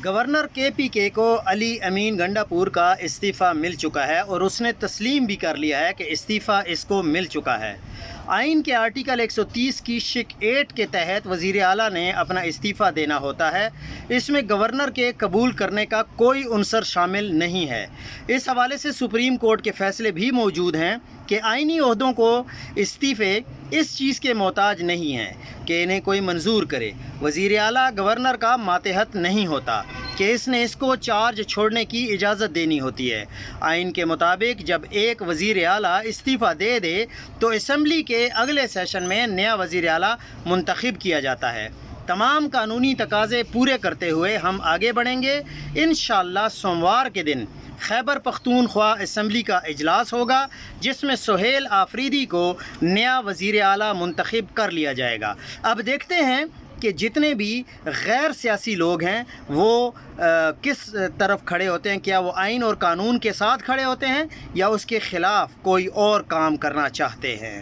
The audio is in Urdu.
گورنر کے پی کے کو علی امین گنڈاپور کا استعفیٰ مل چکا ہے اور اس نے تسلیم بھی کر لیا ہے کہ استعفیٰ اس کو مل چکا ہے۔ آئین کے آرٹیکل 130 کی شق 8 کے تحت وزیر اعلیٰ نے اپنا استعفیٰ دینا ہوتا ہے۔ اس میں گورنر کے قبول کرنے کا کوئی عنصر شامل نہیں ہے۔ اس حوالے سے سپریم کورٹ کے فیصلے بھی موجود ہیں کہ آئینی عہدوں کو استعفے اس چیز کے محتاج نہیں ہیں کہ انہیں کوئی منظور کرے۔ وزیر اعلیٰ گورنر کا ماتحت نہیں ہوتا کہ اس نے اس کو چارج چھوڑنے کی اجازت دینی ہوتی ہے۔ آئین کے مطابق جب ایک وزیر اعلیٰ استعفیٰ دے دے تو اسمبلی کے اگلے سیشن میں نیا وزیر اعلیٰ منتخب کیا جاتا ہے۔ تمام قانونی تقاضے پورے کرتے ہوئے ہم آگے بڑھیں گے۔ انشاءاللہ سوموار کے دن خیبر پختونخوا اسمبلی کا اجلاس ہوگا جس میں سہیل آفریدی کو نیا وزیر اعلیٰ منتخب کر لیا جائے گا۔ اب دیکھتے ہیں کہ جتنے بھی غیر سیاسی لوگ ہیں وہ کس طرف کھڑے ہوتے ہیں، کیا وہ آئین اور قانون کے ساتھ کھڑے ہوتے ہیں یا اس کے خلاف کوئی اور کام کرنا چاہتے ہیں۔